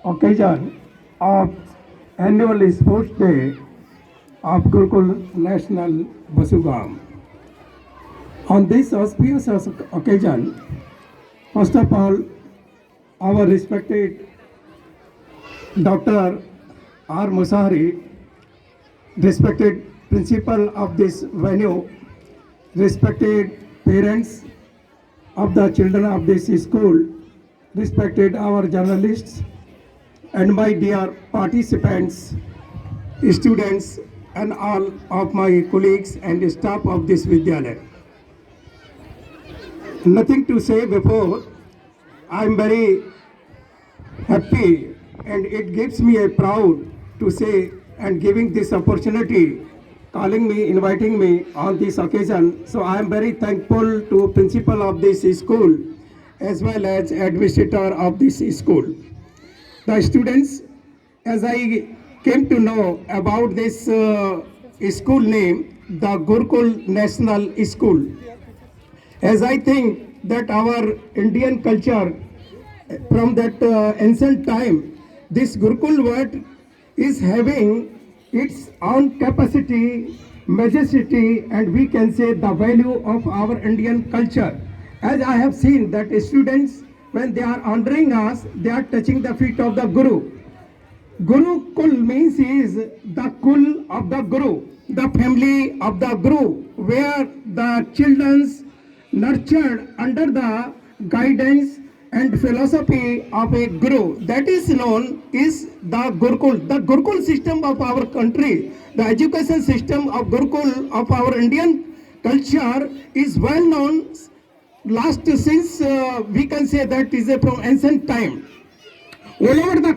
occasion of annual sports day of Gurukul National Basugam. On this auspicious occasion, first of all, our respected Dr. R. Musari, respected principal of this venue, respected parents of the children of this school, respected our journalists, and my dear participants, students, and all of my colleagues and staff of this Vidyalaya. Nothing to say before. I am very happy and it gives me a proud to say and giving this opportunity, calling me, inviting me on this occasion. So I am very thankful to principal of this school as well as administrator of this school. The students, as I came to know about this school name, the Gurukul National School, as I think that our Indian culture from that ancient time, this Gurukul word is having its own capacity, majesty, and we can say the value of our Indian culture. As I have seen that students, when they are honoring us, they are touching the feet of the Guru. Guru Kul means is the Kul of the Guru, the family of the Guru, where the children's nurtured under the guidance and philosophy of a Guru. That is known is the Gurukul. The Gurukul system of our country, the education system of Gurukul of our Indian culture is well known last since we can say that is from ancient time. All over the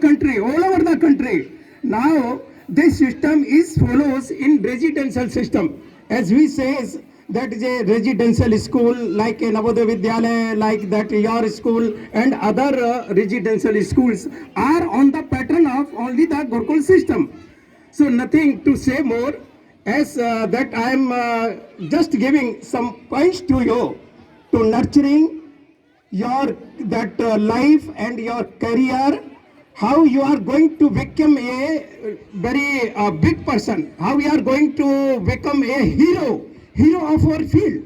country. Now this system is follows in residential system. As we say, that is a residential school like a Navodaya Vidyalaya, like that your school and other residential schools are on the pattern of only the Gurukul system. So nothing to say more, as that I am just giving some points to you to nurturing your that life and your career, how you are going to become a very big person, how you are going to become a hero of our field,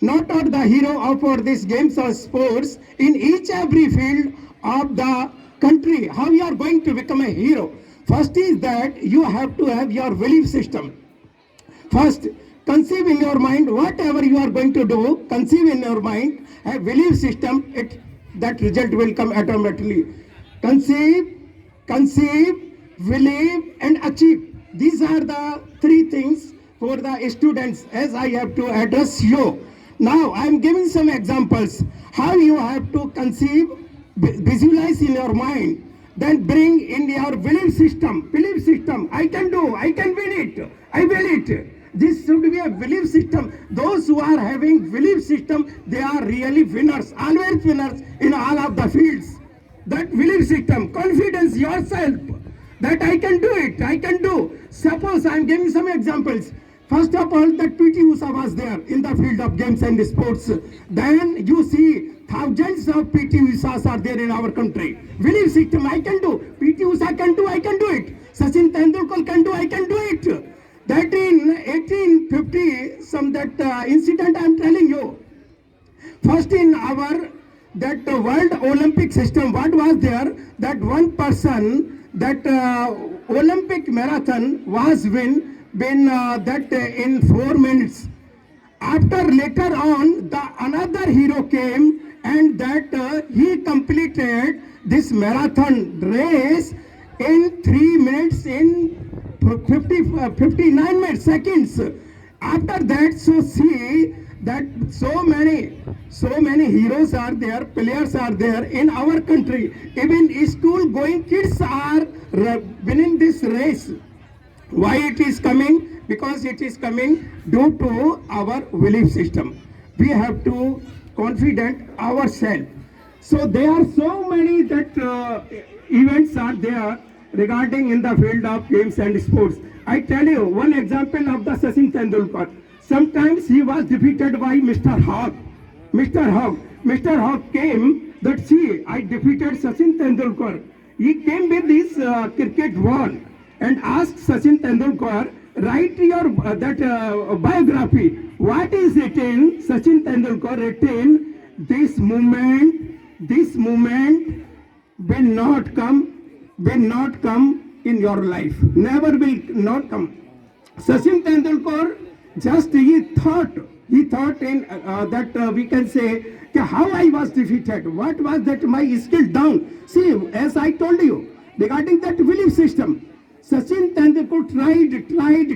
not or the hero of our these games or sports in each every field of the country, how you are going to become a hero. First is that you have to have your belief system. First, conceive in your mind whatever you are going to do, conceive in your mind, have belief system, that result will come automatically. Conceive, believe, and achieve. These are the three things for the students as I have to address you. Now I am giving some examples how you have to conceive, visualize in your mind, then bring in your belief system. I can do, I can win it, I will it. This should be a belief system. Those who are having belief system, they are really winners, always winners in all of the fields. That belief system, confidence yourself, that I can do it, I can do. Suppose I am giving some examples. First of all, that PT Usha was there in the field of games and sports. Then you see thousands of PT Ushas are there in our country. Belief system, I can do. PT Usha can do, I can do it. Sachin Tendulkar can do, I can do it. That in 1850, some that incident I am telling you. First in our that world Olympic system, what was there? That one person, that Olympic marathon was been that in 4 minutes. After later on, the another hero came and that he completed this marathon race in 3 minutes in 59 minutes seconds. After that, so see that so many heroes are there, players are there in our country. Even school going kids are winning this race. Why it is coming? Because it is coming due to our belief system. We have to confident ourselves. So there are so many that events are there regarding in the field of games and sports. I tell you one example of the Sachin Tendulkar. Sometimes he was defeated by Mr. Hawk. Mr. Hawk came that see, I defeated Sachin Tendulkar he came with his cricket ball and asked Sachin Tendulkar, write your biography. What is written? Sachin Tendulkar written, this moment will not come in your life. Never will not come. Sachin Tendulkar just he thought in that we can say how I was defeated. What was that my skill down? See, as I told you regarding that belief system, Sachin Tendulkar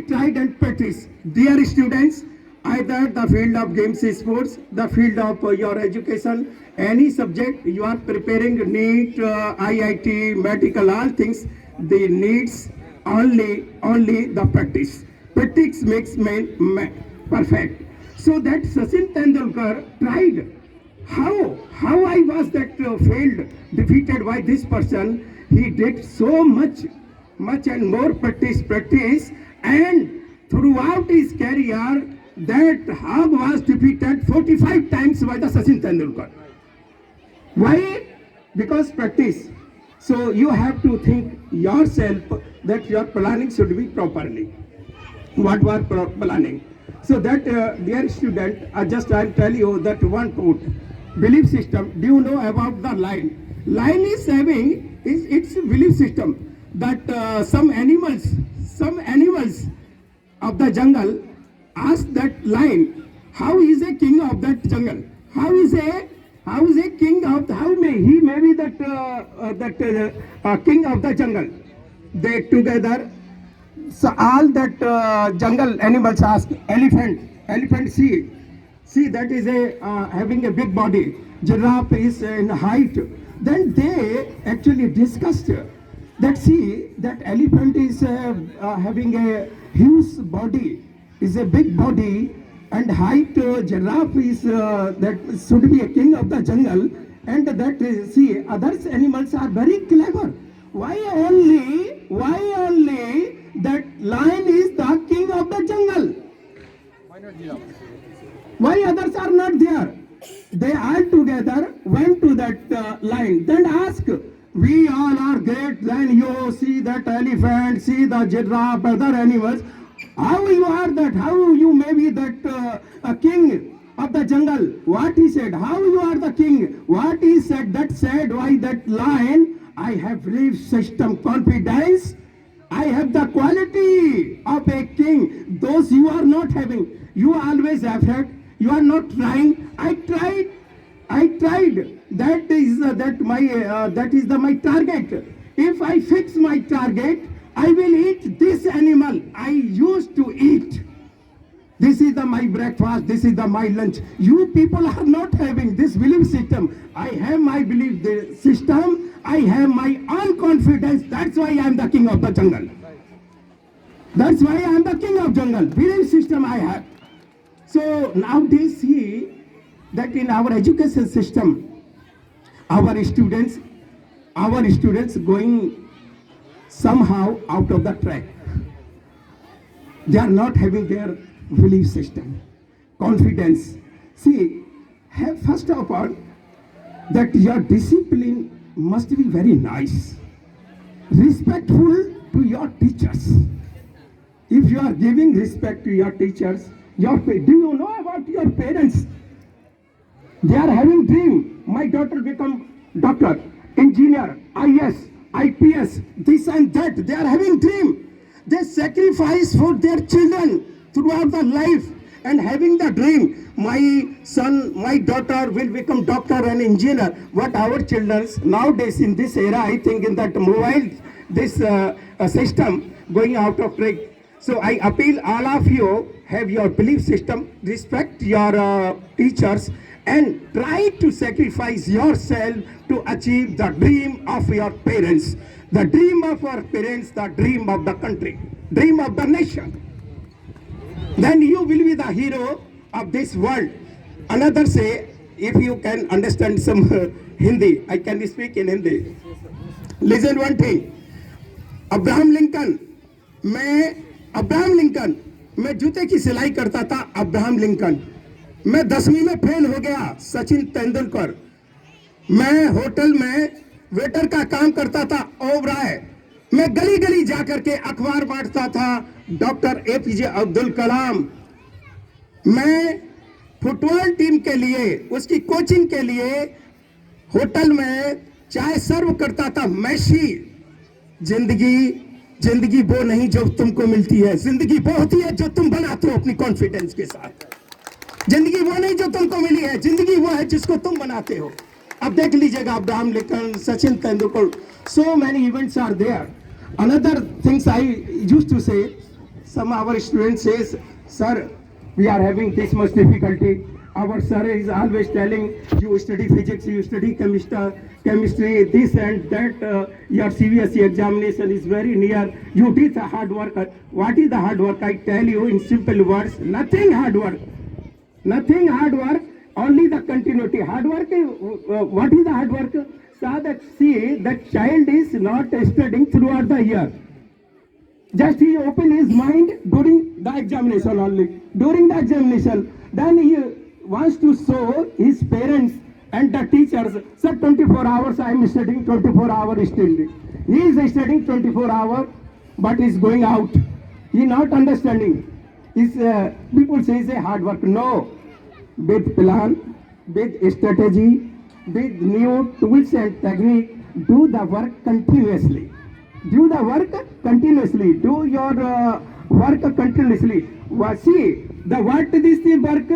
tried and practiced. Dear students, either the field of games, sports, the field of your education, any subject you are preparing, NEET, IIT, medical, all things, they needs only the practice. Practice makes man perfect. So that Sachin Tendulkar tried. How I was that failed, defeated by this person. He did so much and more practice, and throughout his career, that Hog was defeated 45 times by the Sachin Tendulkar. Why? Because practice. So you have to think yourself that your planning should be properly. What were planning? So that dear student, I'll tell you that one quote. Belief system. Do you know about the lion? Lion is having its belief system that some animals of the jungle ask that lion, how is a king of that jungle? How is a king of how may he may be that king of the jungle? They together. So all that jungle animals ask elephant see that is having a big body. Giraffe is in height. Then they actually discussed that see that elephant is having a huge body, is a big body, and height. Giraffe is that should be a king of the jungle, and that see others animals are very clever. Why only that lion is the king of the jungle? Why others are not there? They all together went to that lion. Then ask, we all are great. Then you see that elephant, see the giraffe, other animals. How you are that? How you may be that a king of the jungle? What he said? How you are the king? What he said? That said, why that lion? I have belief system confidence. I have the quality of a king. Those you are not having. You always effort. You are not trying. I tried. That is my target. If I fix my target, I will eat this animal I used to eat. This is my breakfast. This is my lunch. You people are not having this belief system. I have my belief system. I have my own confidence. That's why I am the king of the jungle. That's why I am the king of jungle. Belief system I have. So nowadays see that in our education system, our students going somehow out of the track. They are not having their belief system, confidence. See, first of all, that your discipline must be very nice, respectful to your teachers. If you are giving respect to your teachers, do you know about your parents? They are having dream. My daughter become doctor, engineer, IS, IPS, this and that. They are having dream. They sacrifice for their children throughout the life and having the dream. My son, my daughter will become doctor and engineer. What our children nowadays in this era, I think in that mobile, this system going out of track. So I appeal all of you, have your belief system, respect your teachers, and try to sacrifice yourself to achieve the dream of your parents. The dream of our parents, the dream of the country, dream of the nation. Then you will be the hero of this world. Another say, if you can understand some Hindi, I can speak in Hindi. Listen one thing. Abraham Lincoln, मैं जूते की सिलाई करता था. Abraham Lincoln. मैं 10वीं में fail हो गया. सचिन तेंदुलकर. मैं होटल में वेटर का काम करता था. दिल्ली जाकर के अखबार बांटता था डॉक्टर एपीजे अब्दुल कलाम। मैं फुटबॉल टीम के लिए, उसकी कोचिंग के लिए होटल में चाय सर्व करता था मैसी। जिंदगी वो नहीं जो तुमको मिलती है, जिंदगी वो होती है जो तुम बनाते हो अपनी कॉन्फिडेंस के साथ। जिंदगी वो नहीं जो तुमको मिली है, जिंदगी वो है जिसको तुम बनाते हो। अब देख लीजिएगा, Abraham Lincoln, Sachin Tendulkar, so many events are there. Another things I used to say, some our students says, sir, we are having this much difficulty. Our sir is always telling, you study physics, you study chemistry, this and that, your CBSE examination is very near. You did the hard work. What is the hard work? I tell you in simple words, nothing hard work. Nothing hard work, only the continuity. Hard work, what is the hard work? So that see, that child is not studying throughout the year. Just he open his mind during the examination only. During the examination, then he wants to show his parents and the teachers, sir, 24 hours I am studying, 24 hours still. He is studying 24 hours, but is going out. He not understanding. Is people say hard work. No, with plan, with strategy, with new tools and technique, do the work continuously. Do the work continuously. Do your work continuously. See, the what this work,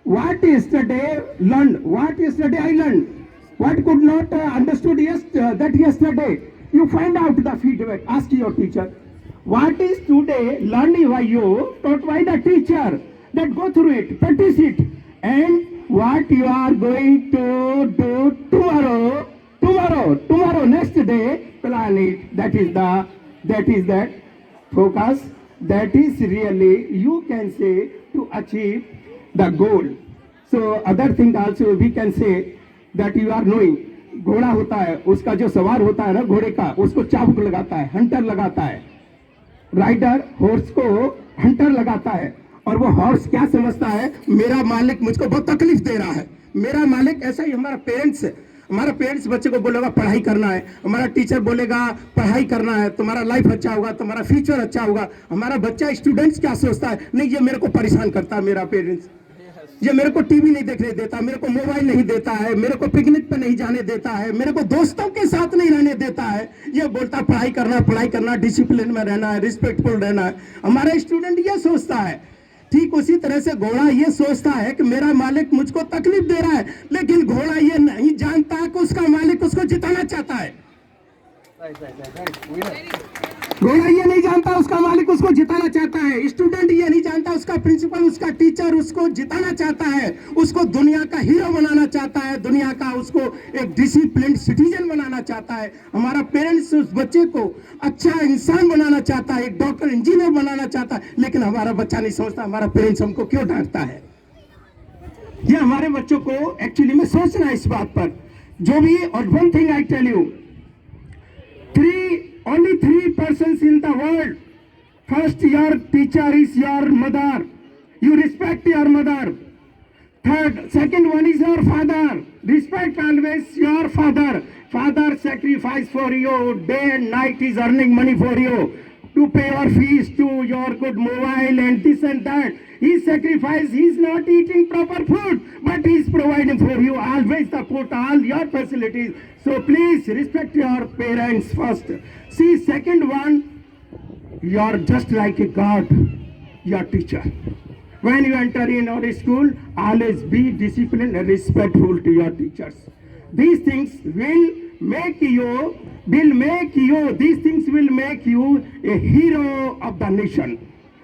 what yesterday learned, what yesterday I learned, what could not understood that yesterday. You find out the feedback. Ask your teacher. What is today learned by you, taught by the teacher, that go through it, practice it, and what you are going to do tomorrow, next day, plan it. That is that focus. That is really, you can say, to achieve the goal. So other thing also we can say that you are knowing, घोड़ा होता है, उसका जो सवार होता है ना घोड़े का, उसको चाबुक लगाता है, हंटर लगाता है। राइडर हॉर्स को हंटर लगाता है, और वो हॉर्स क्या समझता है, मेरा मालिक मुझको बहुत तकलीफ दे रहा है, मेरा मालिक। ऐसा ही हमारा पेरेंट्स बच्चे को बोलेगा पढ़ाई करना है, हमारा टीचर बोलेगा पढ़ाई करना है, तुम्हारा लाइफ अच्छा होगा, तुम्हारा फ्यूचर अच्छा होगा। हमारा बच्चा स्टूडेंट्स क्या सोचता है, नहीं ये मेरे को परेशान करता है मेरा पेरेंट्स, ये मेरे को टीवी नहीं देखने देता, मेरे को मोबाइल नहीं देता है, मेरे को पिकनिक पे नहीं जाने देता है, मेरे को दोस्तों के साथ नहीं रहने देता है। ये बोलता पढ़ाई करना, डिसिप्लिन में रहना है, रिस्पेक्टफुल रहना है। हमारा स्टूडेंट ये सोचता है। ठीक उसी तरह से घोड़ा ये सोचता है कि मेरा मालिक मुझको तकलीफ दे रहा है, लेकिन घोड़ा ये नहीं जानता कि उसका मालिक उसको जिताना चाहता है। घोड़ा ये नहीं जानता उसका मालिक उसको जिताना चाहता है। स्टूडेंट ये नहीं जानता उसका प्रिंसिपल, उसका टीचर उसको जिताना चाहता है, उसको दुनिया का हीरो बनाना चाहता है, दुनिया का उसको एक डिसिप्लिन्ड सिटीजन बनाना चाहता है। हमारा पेरेंट्स उस बच्चे को अच्छा इंसान बनाना चाहता है, एक डॉक्टर इंजीनियर बनाना चाहता है, लेकिन हमारा बच्चा नहीं सोचता हमारा पेरेंट्स हमको क्यों डांटता है। ये हमारे बच्चों को एक्चुअली में सोचना है इस बात पर जो भी। और one thing I tell you, only three persons in the world. First, your teacher is your mother. You respect your mother. Second one is your father. Respect always your father. Father sacrifice for you, day and night is earning money for you, to pay your fees, to your good mobile and this and that. He sacrifice, he is not eating proper food, but he is providing for you always the food, all your facilities. So please respect your parents first. See, second one, you are just like a God, your teacher. When you enter in our school, always be disciplined and respectful to your teachers. These things will make you, these things will make you a hero of the nation.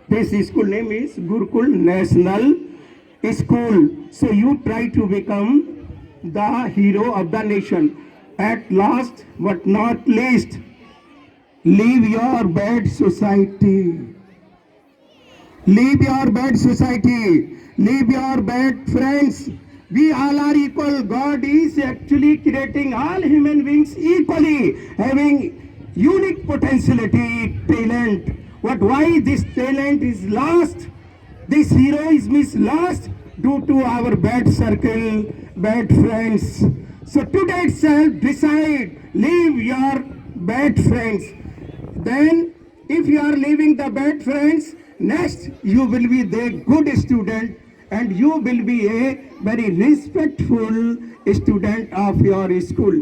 This school name is Gurukul National School. So you try to become the hero of the nation. At last, but not least, leave your bad society. Leave your bad society. Leave your bad friends. We all are equal. God is actually creating all human beings equally, having unique potentiality, talent. But why this talent is lost? This heroism is lost due to our bad circle, bad friends. So today itself decide, leave your bad friends. Then If you are leaving the bad friends, next you will be the good student and you will be a very respectful student of your school.